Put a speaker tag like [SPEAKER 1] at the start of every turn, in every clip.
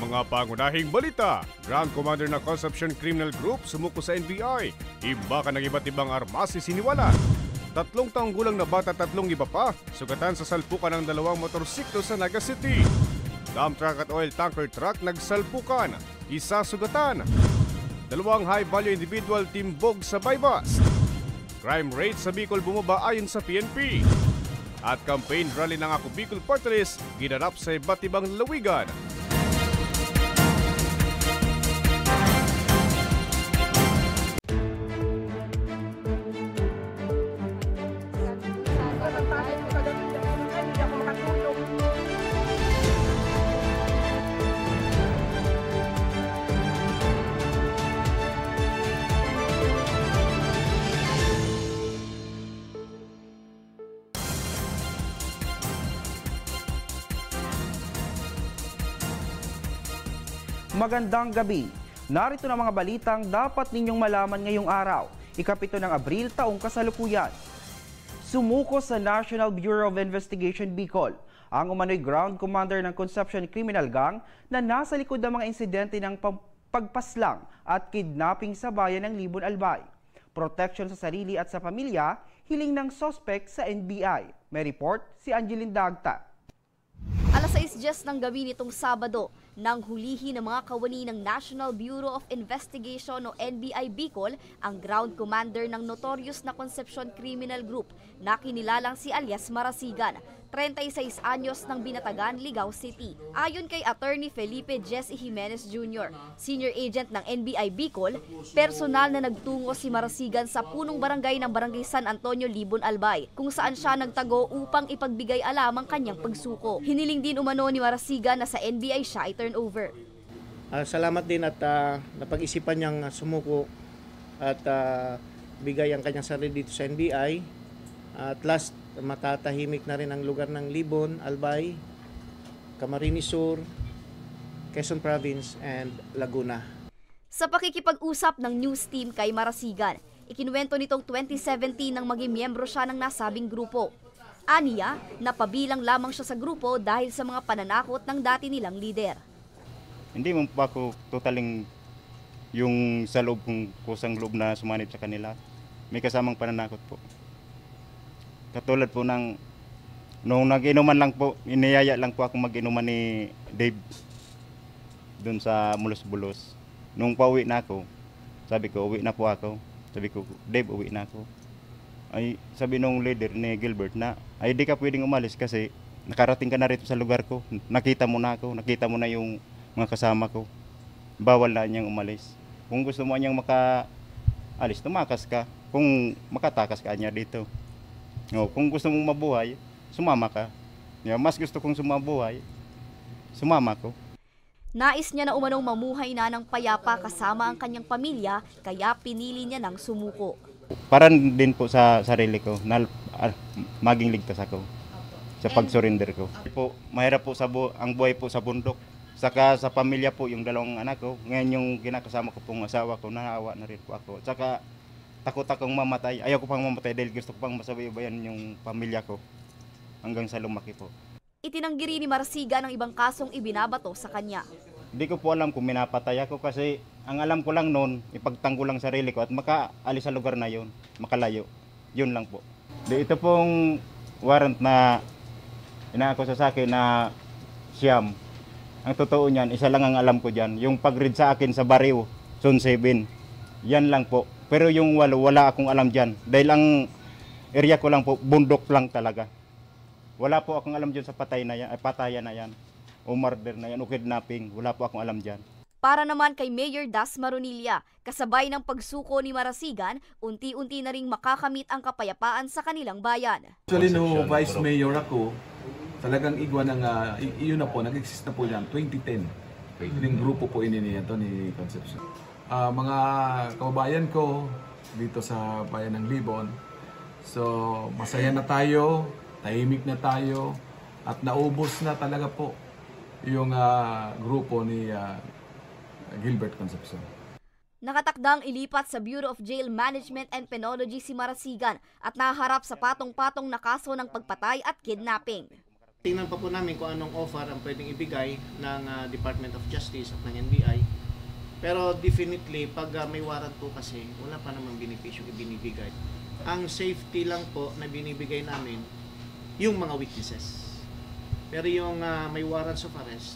[SPEAKER 1] mga pangunahing balita, Ground Commander na Concepcion Criminal Group sumuko sa NBI. Iba ka ng iba't ibang armas siniwalat. 3 taong gulang na bata, 3 iba pa, sugatan sa salpukan ng 2 motorsiklo sa Naga City. Dump truck at oil tanker truck nagsalpukan, 1 sugatan. 2 high-value individual timbog sa bypass. Crime rate sa Bicol bumaba ayon sa PNP. At campaign rally ng Ako Bicol Party List ginanap sa iba't ibang lalawigan.
[SPEAKER 2] Magandang gabi. Narito na mga balitang dapat ninyong malaman ngayong araw, ika-7 ng Abril taong kasalukuyan. Sumuko sa National Bureau of Investigation Bicol ang umano'y ground commander ng Concepcion Criminal Gang na nasa likod ng mga insidente ng pagpaslang at kidnapping sa bayan ng Libon, Albay. Protection sa sarili at sa pamilya, hiling ng suspect sa NBI. May report si Angeline Dagta.
[SPEAKER 3] Alas 6:10 ng gabi nitong Sabado, nang hulihin ng mga kawani ng National Bureau of Investigation o NBI Bicol ang ground commander ng notorious na Concepcion Criminal Group na kinilalang si alias Marasigan, 36 anyos ng Binatagan, Ligao City. Ayon kay Attorney Felipe Jesse Jimenez Jr., Senior Agent ng NBI Bicol, personal na nagtungo si Marasigan sa punong barangay ng Barangay San Antonio, Libon, Albay, kung saan siya nagtago upang ipagbigay alam ang kanyang pagsuko. Hiniling din umano ni Marasigan na sa NBI siya i-turnover.
[SPEAKER 4] Salamat din at napag-isipan niyang sumuko at bigay ang kanyang sarili dito sa NBI. At last, matatahimik na rin ang lugar ng Libon, Albay, Camarines Sur, Quezon Province, and Laguna.
[SPEAKER 3] Sa pakikipag-usap ng news team kay Marasigan, ikinuwento nitong 2017 nang maging miyembro siya ng nasabing grupo. Aniya, napabilang lamang siya sa grupo dahil sa mga pananakot ng dati nilang lider.
[SPEAKER 5] Hindi mo pa ako totaling yung sa loob kong kusang loob na sumanib sa kanila. May kasamang pananakot po. Katulad po ng nung nag-inuman lang po, iniyaya lang po ako mag-inuman ni Dave doon sa Mulos-Bulos. Nung pauwi na ako, sabi ko, uwi na po ako. Sabi ko, Dave, uwi na ako. Ay, sabi nung leader ni Gilbert na, ay di ka pwedeng umalis kasi nakarating ka na rito sa lugar ko. Nakita mo na ako, nakita mo na yung mga kasama ko. Bawal na niyang umalis. Kung gusto mo niyang maka-alis, tumakas ka. Kung makatakas ka niya dito. No, kung gusto mong mabuhay, sumama ka. Mas gusto kong sumabuhay, sumama ko.
[SPEAKER 3] Nais niya na umanong mamuhay na ng payapa kasama ang kanyang pamilya, kaya pinili niya ng sumuko.
[SPEAKER 5] Para din po sa sarili ko na maging ligtas ako sa pag-surrender ko. Mahirap po ang buhay po sa bundok. Saka sa pamilya po, yung 2 anak ko. Ngayon yung kinakasama ko pong asawa ko, naawa na rin po ako. Saka takot akong mamatay. Ayaw ko pang mamatay dahil gusto ko pang masabaybayan yung pamilya ko hanggang sa lumaki po.
[SPEAKER 3] Itinanggi rin ni Marasigan ang ibang kasong ibinabato sa kanya.
[SPEAKER 5] Hindi ko po alam kung minapatay ako kasi ang alam ko lang noon, ipagtanggol lang sarili ko at makaalis sa lugar na yon, makalayo. Yun lang po. Ito pong warrant na inaakusa sa akin na siyam. Ang totoo niyan, isa lang ang alam ko dyan. Yung pag-read sa akin sa Bariw, Zone 7. Yan lang po. Pero yung wala akong alam dyan. Dahil ang area ko lang po, bundok lang talaga. Wala po akong alam dyan sa patayan na yan. O murder na yan, o kidnapping. Wala po akong alam dyan.
[SPEAKER 3] Para naman kay Mayor Das Maronilla, kasabay ng pagsuko ni Marasigan, unti-unti na ring makakamit ang kapayapaan sa kanilang bayan.
[SPEAKER 6] Actually, no Vice Mayor ako, talagang igwa ng, iyon na po, nag-exist na po yan, 2010. Yung grupo po ini niya ni Concepcion. Mga kababayan ko dito sa bayan ng Libon, so masaya na tayo, tahimik na tayo, at naubos na talaga po yung grupo ni Gilbert Concepcion.
[SPEAKER 3] Nakatakdang ilipat sa Bureau of Jail Management and Penology si Marasigan at naharap sa patong-patong na kaso ng pagpatay at kidnapping.
[SPEAKER 4] Tingnan pa po namin kung anong offer ang pwedeng ibigay ng Department of Justice at ng NBI. Pero definitely, pag may warrant po kasi, wala pa namang benepisyo ibinibigay. Ang safety lang po na binibigay namin, yung mga witnesses. Pero yung may warrants of arrest,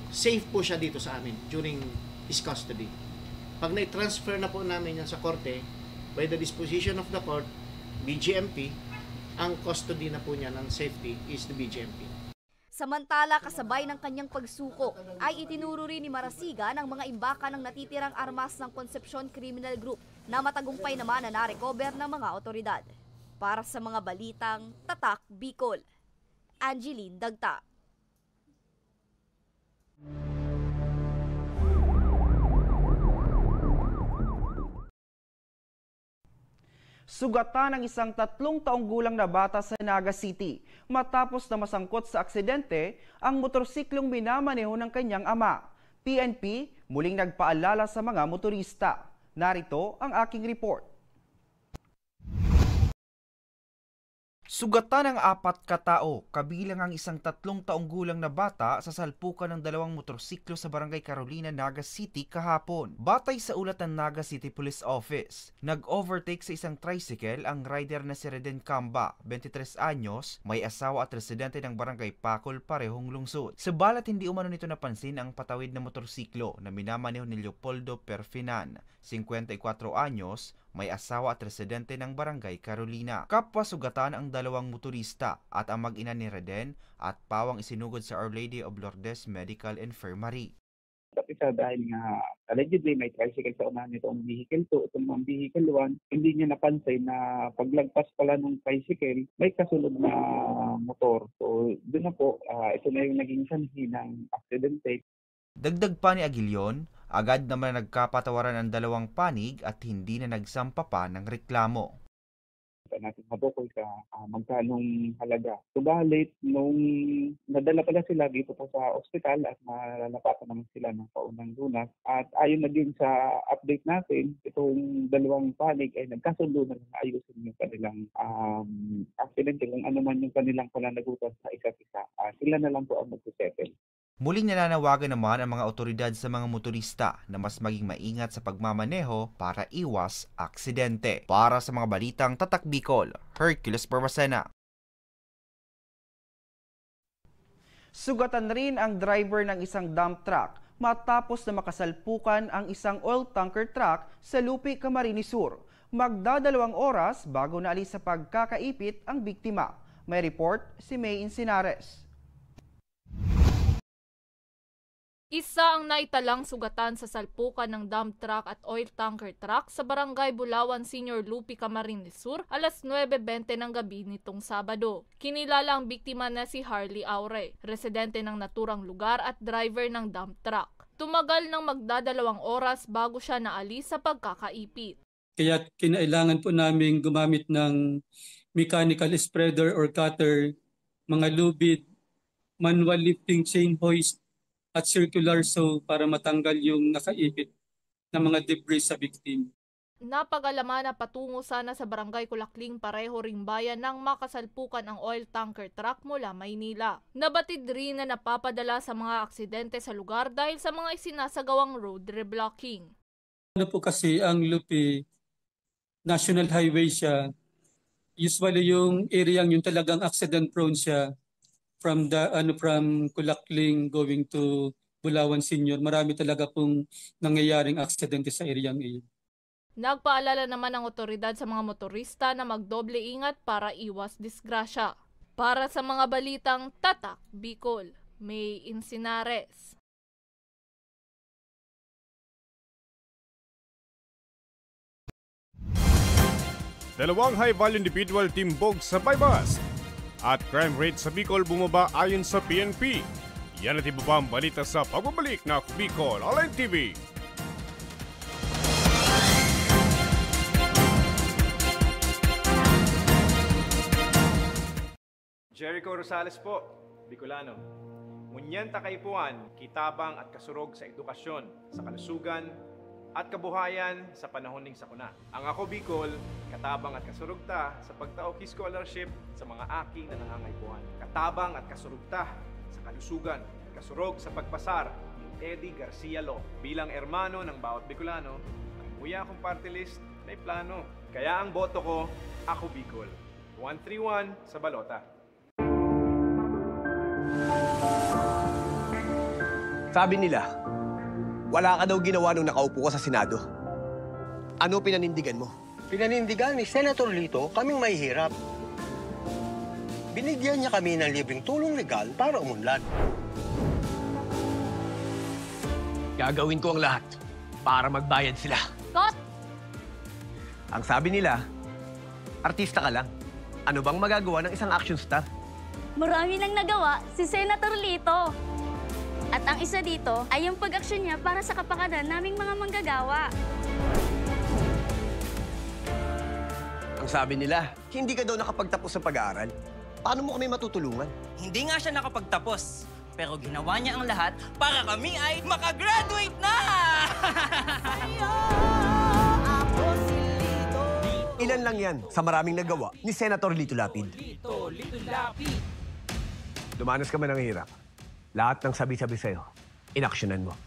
[SPEAKER 4] safe po siya dito sa amin during his custody. Pag na-transfer na po namin yan sa korte, by the disposition of the court, BGMP, ang custody na po niya ng safety is the BGMP.
[SPEAKER 3] Samantala, kasabay ng kanyang pagsuko, ay itinuro rin ni Marasigan ang mga imbaka ng natitirang armas ng Concepcion Criminal Group na matagumpay naman na na-recover ng mga otoridad. Para sa mga balitang Tatak Bicol, Angeline Dagta.
[SPEAKER 2] Sugatan ng isang 3 taong gulang na bata sa Naga City matapos na masangkot sa aksidente ang motorsiklong minamaneho ng kanyang ama. PNP muling nagpaalala sa mga motorista. Narito ang aking report. Sugatan ng 4 katao, kabilang ang isang 3 taong gulang na bata sa salpukan ng 2 motorsiklo sa Barangay Carolina, Naga City kahapon. Batay sa ulat ng Naga City Police Office, nag-overtake sa isang tricycle ang rider na si Reden Camba, 23 anyos, may asawa at residente ng Barangay Pacol, parehong lungsod. Subalit hindi umano nito napansin ang patawid na motorsiklo na minamaneho ni Leopoldo Perfinan, 54 anyos, may asawa at residente ng Barangay Carolina. Kapwa sugatan ang 2 motorista at ang mag-ina ni Reden at pawang isinugod sa Our Lady of Lourdes Medical Infirmary.
[SPEAKER 7] Isa dahil nga allegedly may tricycle sa unahan nitong vehicle 2, itong mga vehicle 1, hindi niya napansin na paglagpas pala ng tricycle, may kasunod na motor. So doon na po, ito na yung naging sanhi ng aksidente.
[SPEAKER 2] Dagdag pa ni Aguilion, agad naman nagkapatawaran ang 2 panig at hindi na nagsampa pa ng reklamo.
[SPEAKER 7] Natin mabukoy sa magkanong halaga. Subalit, nung nadala pala sila dito po sa ospital at malalapatan naman sila ng paunang lunas. At ayon na din sa update natin, itong 2 panig ay nagkasundo na ayusin yung kanilang aksidente. Kung ano man yung kanilang pananagutan sa isa't isa, sila na lang po ang magsisettle.
[SPEAKER 2] Muling nananawagan naman ang mga otoridad sa mga motorista na mas maging maingat sa pagmamaneho para iwas aksidente. Para sa mga balitang Tatak Bicol, Hercules Parmasena. Sugatan rin ang driver ng isang dump truck matapos na makasalpukan ang isang oil tanker truck sa Lupi, Camarines Sur. Magdadalawang oras bago naalis sa pagkakaipit ang biktima. May report si May Insinares.
[SPEAKER 8] Isa ang naitalang sugatan sa salpukan ng dump truck at oil tanker truck sa Barangay Bulawan Senior Lupi, Camarines Sur, alas 9:20 ng gabi nitong Sabado. Kinilala ang biktima na si Harley Aure, residente ng naturang lugar at driver ng dump truck. Tumagal ng magdadalawang oras bago siya naalis sa pagkakaipit.
[SPEAKER 9] Kaya kinailangan po namin gumamit ng mechanical spreader or cutter, mga lubid, manual lifting chain hoist, at circular saw para matanggal yung nakaipit na mga debris sa victim.
[SPEAKER 8] Napag-alaman na patungo sana sa Barangay Kulakling pareho ring bayan nang makasalpukan ang oil tanker truck mula Maynila. Nabatid rin na napapadala sa mga aksidente sa lugar dahil sa mga isinasagawang road reblocking.
[SPEAKER 9] Ano po kasi ang Lupi, National Highway siya, usually yung area yung talagang accident prone siya. From Kulakling going to Bulawan Senior, marami talaga pong nangyayaring aksidente sa areyang iyon.
[SPEAKER 8] Nagpaalala naman ang otoridad sa mga motorista na magdoble ingat para iwas disgrasya. Para sa mga balitang Tatak Bicol, May Insinares.
[SPEAKER 1] Dalawang high-value individual timbog sa bypass. At crime rate sa Bicol bumaba ayon sa PNP. Yan at iba pa ang balita sa pagbabalik na Bicol Online TV.
[SPEAKER 10] Jericho Rosales po, Bicolano. Ngunyan takaypuan, kitabang at kasurog sa edukasyon, sa kalusugan, at kabuhayan sa panahon ng sakuna. Ang Ako Bicol, katabang at kasurugta sa pagtaok scholarship sa mga aki na nangangaibuhan. Katabang at kasurugta sa kalusugan, kasurog sa pagpasar ni Eddie Garcia Lo. Bilang ermano ng bawat Bicolano, ang muya kong party list may plano. Kaya ang boto ko, Ako Bicol. 131 sa balota.
[SPEAKER 11] Sabi nila, wala ka daw ginawa nung nakaupo ka sa Senado. Ano pinanindigan mo?
[SPEAKER 12] Pinanindigan ni Senator Lito kaming mahihirap. Binigyan niya kami ng libreng tulong legal para umunlad.
[SPEAKER 11] Gagawin ko ang lahat para magbayad sila.
[SPEAKER 3] Kot!
[SPEAKER 11] Ang sabi nila, artista ka lang. Ano bang magagawa ng isang action star?
[SPEAKER 13] Marami nang nagawa si Senator Lito. At ang isa dito ay yung pag-aksyon niya para sa kapakanan naming mga manggagawa.
[SPEAKER 11] Ang sabi nila, hindi ka daw nakapagtapos sa pag-aaral. Paano mo kami matutulungan?
[SPEAKER 14] Hindi nga siya nakapagtapos, pero ginawa niya ang lahat para kami ay makagraduate na!
[SPEAKER 11] Ilan lang yan sa maraming nagawa ni Senator Lito Lapid.
[SPEAKER 14] Lito Lapid.
[SPEAKER 11] Dumanas ka man ng hirap. Lahat ng sabi-sabi sa'yo, inaksyonan mo.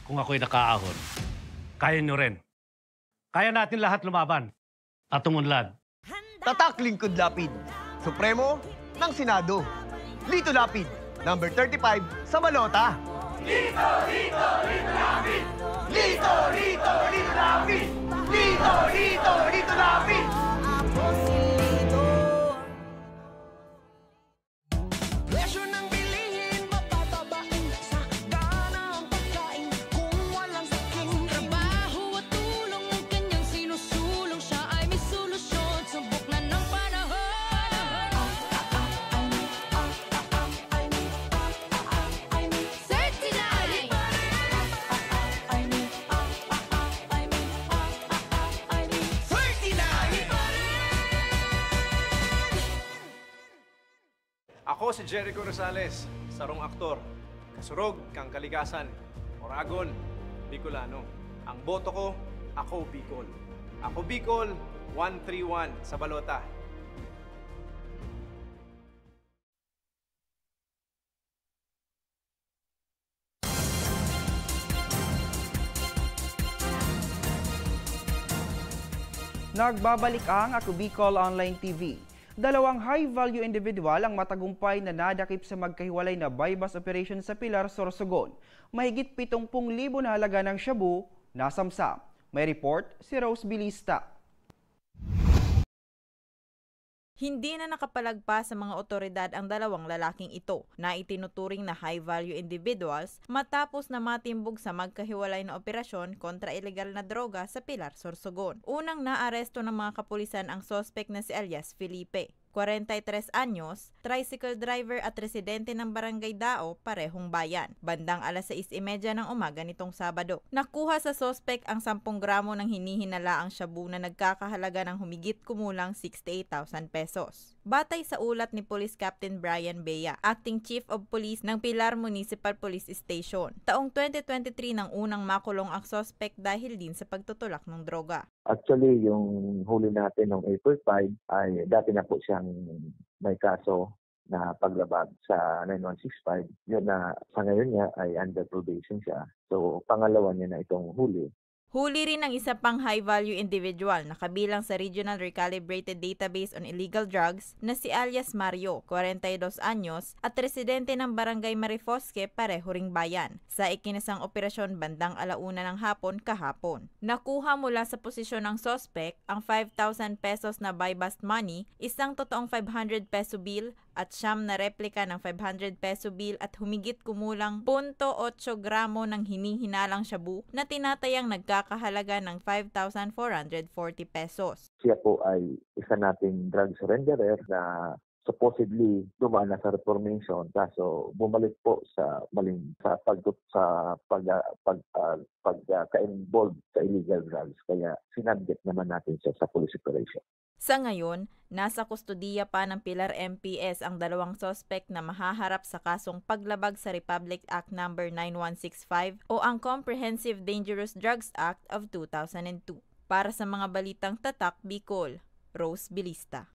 [SPEAKER 15] Kung ako'y nakaahon, kaya nyo rin. Kaya natin lahat lumaban at umunlad.
[SPEAKER 11] Tatak Lingkod Lapid, Supremo ng Senado. Lito Lapid, number 35 sa balota.
[SPEAKER 16] Lito, Lito, Lito Lapid!
[SPEAKER 11] Lito, Lito, Lito Lapid! Lito, Lito, Lito Lapid!
[SPEAKER 16] Ako si Lito.
[SPEAKER 17] Presyo ng bilihin, mapatabain. Sakana ang pagkain kung walang saking.
[SPEAKER 18] Trabaho at tulong ang kanyang sinusulong. Siya ay may solusyon, subok na ng panahon.
[SPEAKER 10] Ako si Jericho Rosales, sarong aktor. Kasurog kang kaligasan. Oragon, Bicolano. Ang boto ko, Ako Bicol. Ako Bicol, 131 sa balota.
[SPEAKER 2] Nagbabalik ang Ako Bicol Online TV. Dalawang high-value individual ang matagumpay na nadakip sa magkahiwalay na buy-bust operation sa Pilar, Sorsogon. Mahigit 70,000 na halaga ng shabu nasamsam. May report si Rose Bilista.
[SPEAKER 19] Hindi na nakapalagpas sa mga otoridad ang dalawang lalaking ito na itinuturing na high-value individuals matapos na matimbog sa magkahiwalay na operasyon kontra ilegal na droga sa Pilar, Sorsogon. Unang naaresto ng mga kapulisan ang sospek na si alias Felipe. 43 anyos, tricycle driver at residente ng Barangay Dao, parehong bayan. Bandang alas 6:30 ng umaga nitong Sabado. Nakuha sa sospek ang 10 gramo ng hinihinalaang shabu na nagkakahalaga ng humigit kumulang 68,000 pesos. Batay sa ulat ni Police Captain Brian Bea, Acting Chief of Police ng Pilar Municipal Police Station. Taong 2023 nang unang makulong ang sospek dahil din sa pagtutulak ng droga.
[SPEAKER 20] Actually, yung huli natin ng April 5 ay dati na po siyang may kaso na paglabag sa 9165. Yun na sa ngayon niya ay under probation siya. So, pangalawa niya na itong huli.
[SPEAKER 19] Huli rin ang isa pang high-value individual na kabilang sa Regional Recalibrated Database on Illegal Drugs na si alias Mario, 42 anyos, at residente ng Barangay Marifosque, pareho ring bayan, sa ikinasang operasyon bandang 1:00 ng hapon kahapon. Nakuha mula sa posisyon ng sospek ang 5,000 pesos na buy-bust money, isang totoong 500 peso bill at siyam na replika ng 500 peso bill at humigit kumulang 0.8 gramo ng hinihinalang shabu na tinatayang nagkakahalaga ng 5,440 pesos.
[SPEAKER 20] Siya po ay isa nating drug surrenderer na supposedly dumaan na sa reformation kaso bumalik po sa maling pagka-involved sa illegal drugs kaya sinabject naman natin siya sa police operation.
[SPEAKER 19] Sa ngayon, nasa kustodiya pa ng Pilar MPS ang dalawang sospek na mahaharap sa kasong paglabag sa Republic Act No. 9165 o ang Comprehensive Dangerous Drugs Act of 2002. Para sa mga balitang tatak, Bicol, Rose Bilista.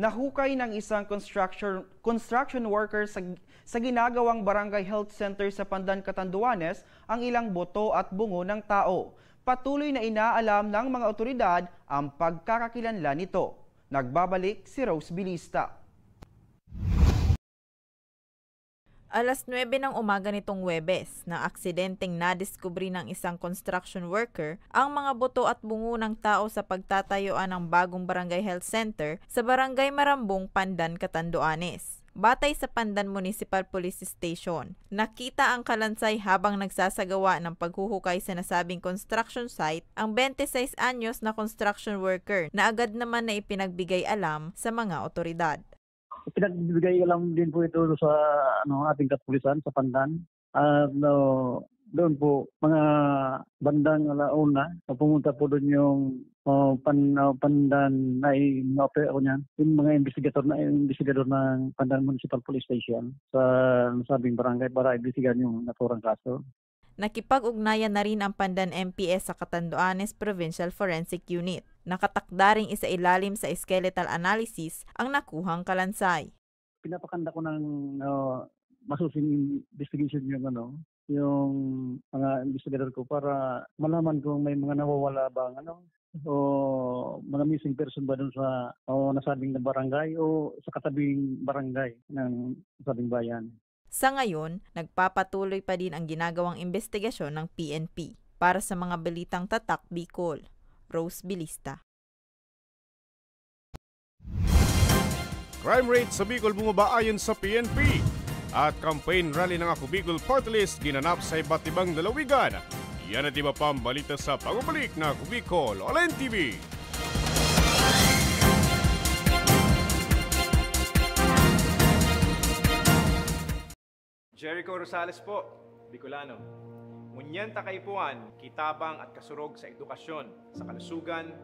[SPEAKER 2] Nahukay ng isang construction worker sa ginagawang Barangay Health Center sa Pandan, Catanduanes ang ilang boto at bungo ng tao. Patuloy na inaalam ng mga otoridad ang pagkakakilanlan nito. Nagbabalik si Rose Bilista.
[SPEAKER 19] Alas 9 ng umaga nitong Huwebes, na aksidenteng nadiskubre ng isang construction worker ang mga buto at bungo ng tao sa pagtatayuan ng bagong Barangay Health Center sa Barangay Marambong, Pandan, Catanduanes. Batay sa Pandan Municipal Police Station, nakita ang kalansay habang nagsasagawa ng paghuhukay sa nasabing construction site ang 26 anyos na construction worker na agad naman na ipinagbigay alam sa mga otoridad.
[SPEAKER 21] Pinagbigay alam din po ito sa ating kapulisan sa Pandan. Doon po mga bandang alauna pumunta po doon yung Pandan na yung mga investigador ng Pandan Municipal Police Station sa nasabing barangay para imbestigahan yung naturang kaso.
[SPEAKER 19] Nakipag-ugnayan na rin ang Pandan MPS sa Catanduanes Provincial Forensic Unit. Nakatakdaring isailalim sa skeletal analysis ang nakuhang kalansay.
[SPEAKER 21] Pinapakanda ko ng masusing investigation yung mga investigador ko para malaman kung may mga nawawala bang o mga missing person ba doon sa nasabing na barangay o sa katabing barangay ng nasabing bayan.
[SPEAKER 19] Sa ngayon, nagpapatuloy pa din ang ginagawang investigasyon ng PNP. Para sa mga balitang tatak, Bicol, Rose Bilista.
[SPEAKER 1] Crime rate sa Bicol bumaba ayon sa PNP. At campaign rally ng Ako Bicol Party List ginanap sa iba't ibang lalawigan. Yan at iba pa ang balita sa pagbabalik na Ako Bicol Online TV.
[SPEAKER 10] Jericho Rosales po, Bicolano. Ngunyan takaipuan, kitabang at kasurog sa edukasyon, sa kalusugan,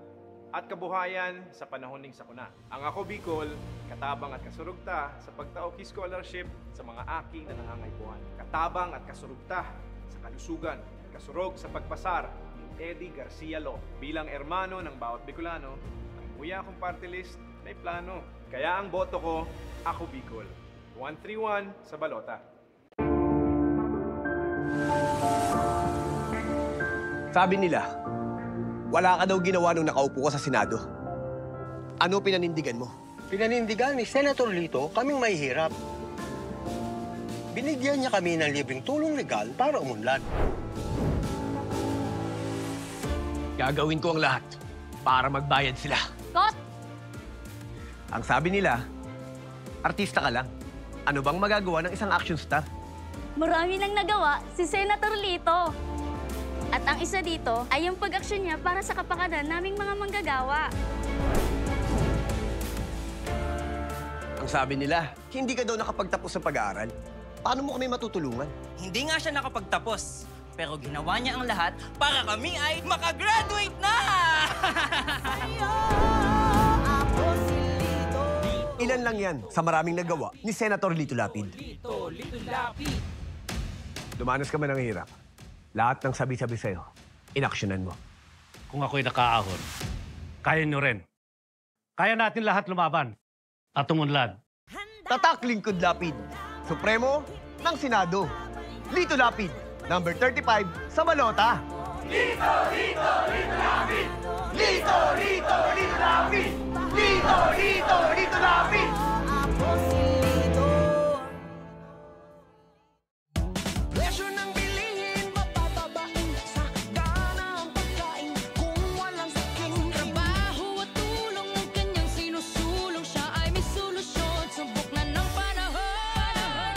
[SPEAKER 10] at kabuhayan sa panahon ning sakuna. Ang Ako Bicol, katabang at kasurugta sa pagtaok scholarship sa mga aki na nangangaipuan. Katabang at kasurugta sa kalusugan, kasurog sa pagpasar ni Eddie Garcia Lo. Bilang ermano ng bawat Bicolano, ang buya kong party list may plano. Kaya ang boto ko, Ako Bicol. 131 sa balota.
[SPEAKER 11] Sabi nila, wala ka daw ginawa nung nakaupo ka sa Senado. Ano pinanindigan mo?
[SPEAKER 12] Pinanindigan ni Senator Lito kaming mahihirap. Binigyan niya kami ng libreng tulong legal para umunlad.
[SPEAKER 11] Gagawin ko ang lahat para magbayad sila.
[SPEAKER 13] Kot!
[SPEAKER 11] Ang sabi nila, artista ka lang. Ano bang magagawa ng isang action star?
[SPEAKER 13] Marami nang nagawa si Senator Lito. At ang isa dito ay yung pag-aksyon niya para sa kapakanan naming mga manggagawa.
[SPEAKER 11] Ang sabi nila, hindi ka daw nakapagtapos sa pag-aaral. Paano mo kami matutulungan?
[SPEAKER 14] Hindi nga siya nakapagtapos, pero ginawa niya ang lahat para kami ay makagraduate na!
[SPEAKER 11] Ilan lang yan sa maraming nagawa ni Senator Lito Lapid. Dumanas ka man ng hirap. Lahat ng sabi-sabi sa'yo, inaksyonan mo.
[SPEAKER 15] Kung ako'y nakaahon, kaya nyo rin. Kaya natin lahat lumaban at umunlad.
[SPEAKER 11] Tatak Lingkod Lapid, Supremo ng Senado. Lito Lapid, number 35 sa balota.
[SPEAKER 16] Lito, Lito, Lito Lapid!
[SPEAKER 11] Lito, Lito, Lito Lapid! Lito, Lito, Lito Lapid!
[SPEAKER 17] Presyo ng bilihin, mapatabain sa gana ang pagkain kung walang saking.
[SPEAKER 18] Trabaho at tulong ang kanyang sinusulong. Siya ay may solusyon, subok na ng panahon.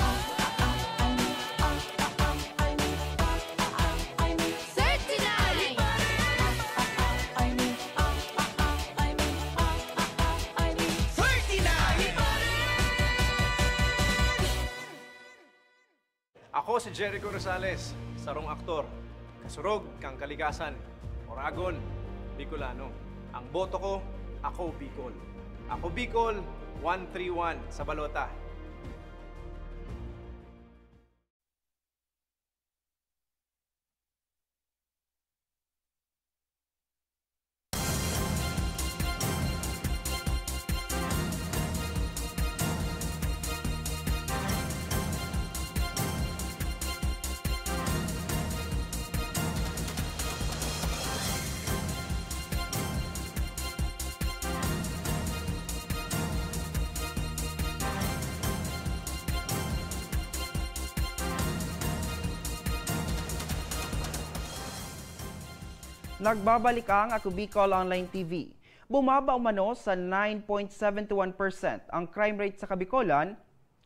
[SPEAKER 10] Ako si Jericho Rosales, sarong aktor. Kasurog kang kalikasan. Oragon, Bicolano. Ang boto ko, ako Bicol. Ako Bicol, 131 sa balota.
[SPEAKER 2] Nagbabalik ang Ako Bicol Online TV. Bumaba umano sa 9.71% ang crime rate sa Kabicolan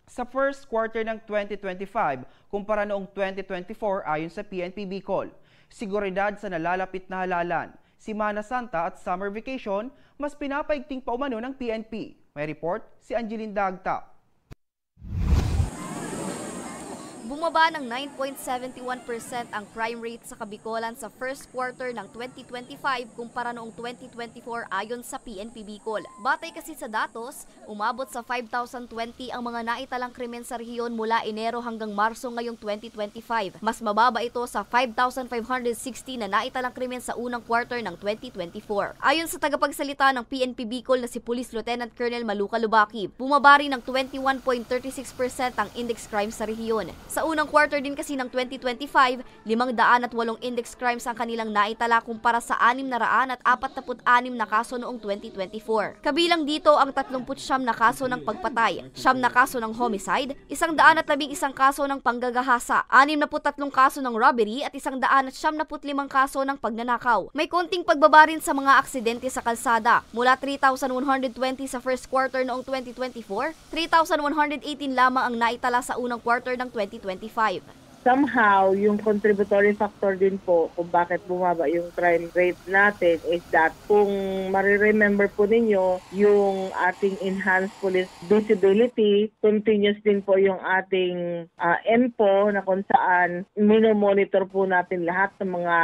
[SPEAKER 2] sa first quarter ng 2025 kumpara noong 2024 ayon sa PNP Bicol. Seguridad sa nalalapit na halalan, Semana Santa at summer vacation, mas pinapaigting pa umano ng PNP. May report si Angeline Dagta.
[SPEAKER 3] Bumaba ng 9.71% ang crime rate sa Kabicolan sa first quarter ng 2025 kumpara noong 2024 ayon sa PNP Bicol. Batay kasi sa datos, umabot sa 5,020 ang mga naitalang krimen sa rehiyon mula Enero hanggang Marso ngayong 2025. Mas mababa ito sa 5,560 na naitalang krimen sa unang quarter ng 2024. Ayon sa tagapagsalita ng PNP Bicol na si Police Lieutenant Colonel Maluca Lubaki, bumaba rin ng 21.36% ang index crime sa rehiyon. Sa unang quarter din kasi ng 2025, 508 index crimes ang kanilang naitala kumpara sa 646 na kaso noong 2024. Kabilang dito ang 39 na kaso ng pagpatay, 9 na kaso ng homicide, 111 kaso ng panggagahasa, 63 kaso ng robbery at 175 kaso ng pagnanakaw. May konting pagbaba rin sa mga aksidente sa kalsada, mula 3,120 sa first quarter noong 2024, 3,118 lamang ang naitala sa unang quarter ng 2025.
[SPEAKER 5] Somehow, yung contributory factor din po kung bakit bumaba yung crime rate natin is that kung mariremember po ninyo, yung ating enhanced police visibility, continuous din po yung ating ENPO na kung saan minomonitor po natin lahat ng mga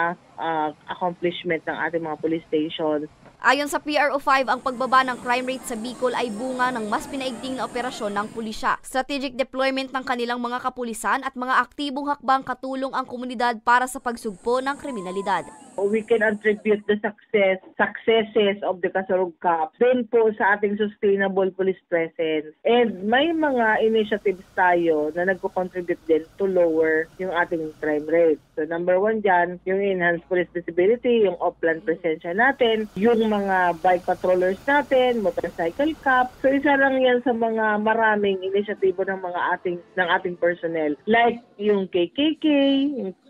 [SPEAKER 5] accomplishment ng ating mga police stations.
[SPEAKER 3] Ayon sa PRO5, ang pagbaba ng crime rate sa Bicol ay bunga ng mas pinaigting na operasyon ng pulisya, strategic deployment ng kanilang mga kapulisan at mga aktibong hakbang katulong ang komunidad para sa pagsugpo ng kriminalidad.
[SPEAKER 5] We can attribute the successes of the Kasurug Cup din po sa ating sustainable police presence. And may mga initiatives tayo na nagko-contribute din to lower yung ating crime rate. So number 1 dyan, yung enhanced police visibility, yung off-plan presensya natin, yung mga bike patrollers natin, motorcycle cup. So isa lang yan sa mga maraming inisyatibo ng ating personnel. Like yung KKK,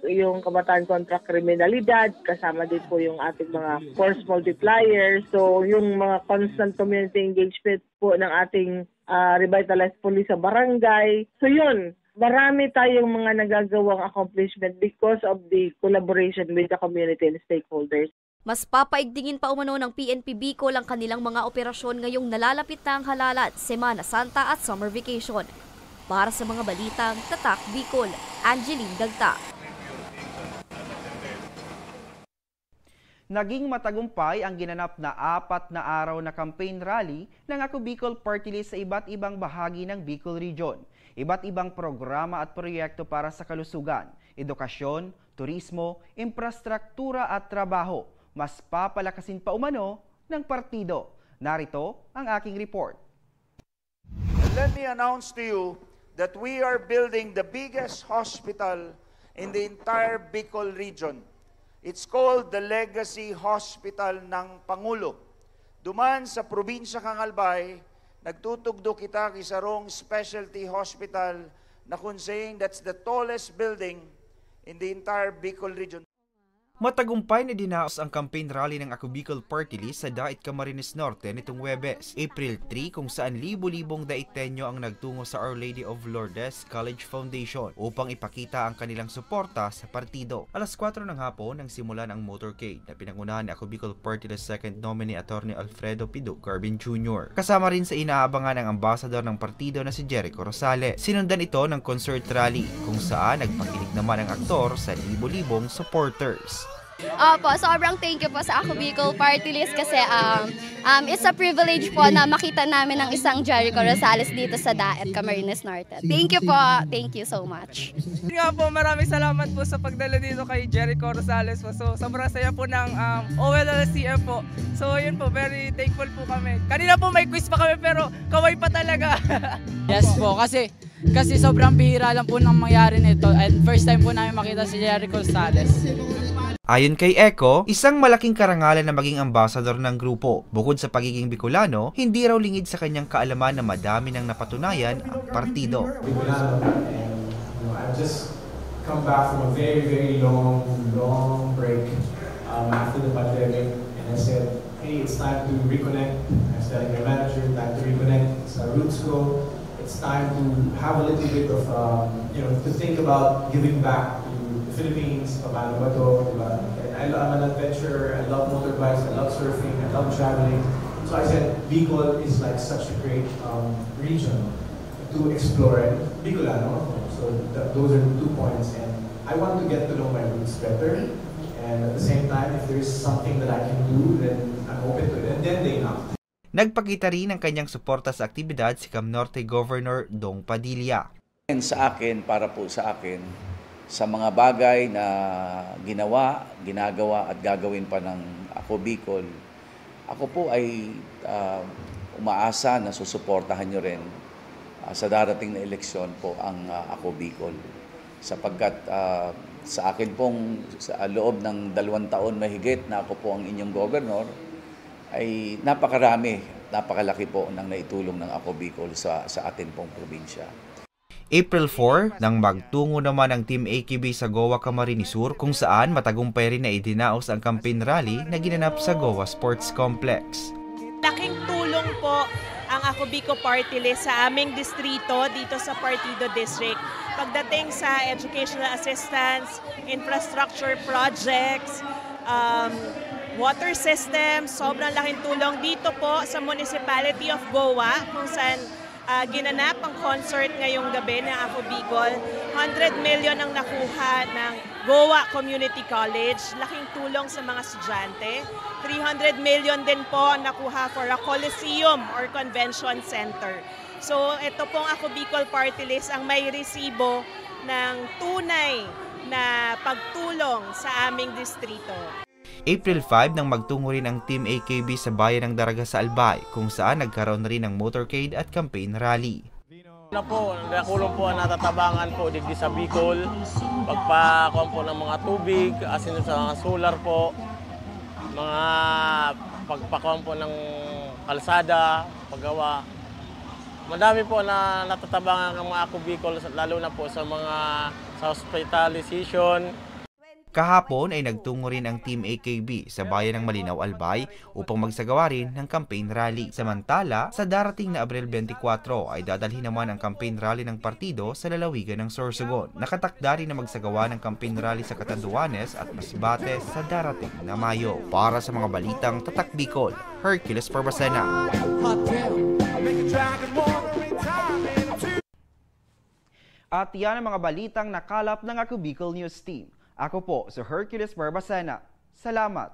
[SPEAKER 5] yung Kabataan kontra Kriminalidad, kasama din po yung ating mga force multipliers. So yung mga constant community engagement po ng ating revitalized police sa barangay. So yun, marami tayong mga nagagawang accomplishment because of the collaboration with the community and stakeholders.
[SPEAKER 3] Mas papaigtingin pa umano ng PNP Bicol ang kanilang mga operasyon ngayong nalalapit na ang halalan, Semana Santa at summer vacation. Para sa mga balitang Tatak Bicol, Angeline Dagta.
[SPEAKER 2] Naging matagumpay ang ginanap na 4 na araw na campaign rally ng Ako Bicol Party List sa iba't ibang bahagi ng Bicol Region. Iba't ibang programa at proyekto para sa kalusugan, edukasyon, turismo, infrastruktura at trabaho. Mas papalakasin pa umano ng partido. Narito ang aking report.
[SPEAKER 22] Let me announce to you that we are building the biggest hospital in the entire Bicol region. It's called the Legacy Hospital ng Pangulo. Duman sa probinsya kang Albay, nagtutugdo kita kisarong specialty hospital na kung saying that's the tallest building in the entire Bicol region.
[SPEAKER 2] Matagumpay na dinaos ang campaign rally ng Ako Bicol Party List sa Dait Camarines Norte nitong Huwebes, April 3, kung saan libo-libong daitenyo ang nagtungo sa Our Lady of Lourdes College Foundation upang ipakita ang kanilang suporta sa partido. Alas 4 ng hapon nang simulan ang motorcade na pinangunahan ni Ako Bicol Party List second nominee Attorney Alfredo Pido Carbin Jr. Kasama rin sa inaabangan ng ambasador ng partido na si Jericho Rosales. Sinundan ito ng concert rally kung saan nagpakilig naman ang aktor sa libo-libong supporters.
[SPEAKER 4] Opo, sobrang thank you po sa Ako Bicol Party List kasi it's a privilege po na makita namin ang isang Jericho Rosales dito sa Dait Camarines Norte. Thank you po. Thank you so much.
[SPEAKER 6] Nga po, maraming salamat po sa pagdala dito kay Jericho Rosales po. So, sobrang saya po ng OLLCF po. So, yun po, very thankful po kami. Kanina po may quiz pa kami pero kaway pa talaga.
[SPEAKER 23] Yes po, kasi sobrang bihira lang po nang mangyari nito and first time po namin makita si Jericho Rosales.
[SPEAKER 2] Ayon kay Echo, isang malaking karangalan na maging ambasador ng grupo. Bukod sa pagiging Bicolano, hindi raw lingid sa kanyang kaalaman na madami nang napatunayan ang partido.
[SPEAKER 24] I've just come back from a very long break after the pandemic, and I said, hey, it's time to reconnect. I was telling my manager, time to reconnect. It's our roots go. It's time to have a little bit of, to think about giving back to the Philippines, paano ba to, diba? I'm an adventurer, I love motorbikes, I love surfing, I love traveling. So I said, Bicol is like such a great region to explore it. Bicolano, so those are the 2 points. And I want to get to know my roots better. And at the same time, if there's something that I can do, then I'm open to it. And then they knock.
[SPEAKER 2] Nagpakita rin ng kanyang suporta sa aktibidad si Cam Norte Governor Dong Padilla.
[SPEAKER 25] Sa akin, para po sa akin, sa mga bagay na ginagawa at gagawin pa ng Ako Bicol, ako po ay umaasa na susuportahan nyo rin sa darating na eleksyon po ang Ako Bicol. Sapagkat sa akin pong sa loob ng 2 taon mahigit na ako po ang inyong governor, ay napakalaki po ng naitulong ng Ako Bicol sa atin pong probinsya.
[SPEAKER 2] April 4, nang magtungo naman ang Team AKB sa Goa Camarines Sur kung saan matagumpay rin na idinaos ang campaign rally na ginanap sa Goa Sports Complex.
[SPEAKER 26] Laking tulong po ang Ako Bicol Party List sa aming distrito dito sa Partido District. Pagdating sa educational assistance, infrastructure projects, water system, sobrang laking tulong dito po sa Municipality of Goa kung saan ginanap ang concert ngayong gabi ng Ako Bicol. 100 million ang nakuha ng Goa Community College. Laking tulong sa mga estudyante. 300 million din po ang nakuha for a Coliseum or Convention Center. So ito pong Ako Bicol Party List ang may resibo ng tunay na pagtulong sa aming distrito.
[SPEAKER 2] April 5 nang magtungo rin ang Team AKB sa bayan ng Daraga sa Albay kung saan nagkaroon rin ng motorcade at campaign rally.
[SPEAKER 27] Nakulong po ang natatabangan po digdi sa Bicol, pagpakuha po ng mga tubig, asin sa solar po, mga pagpakuha po ng kalsada, paggawa. Madami po na natatabangan ng mga Ako Bicol, lalo na po sa mga sa hospitalization.
[SPEAKER 2] Kahapon ay nagtungo rin ang Team AKB sa bayan ng Malinaw, Albay upang magsagawa rin ng campaign rally. Samantala, sa darating na Abril 24 ay dadalhin naman ang campaign rally ng partido sa lalawigan ng Sorsogon. Nakatakda rin na magsagawa ng campaign rally sa Catanduanes at Masbate sa darating na Mayo. Para sa mga balitang Tatak Bicol, Hercules Barbacena. At yan ang mga balitang nakalap ng Ako Bicol News Team. Ako po si Hercules Barbacena. Salamat!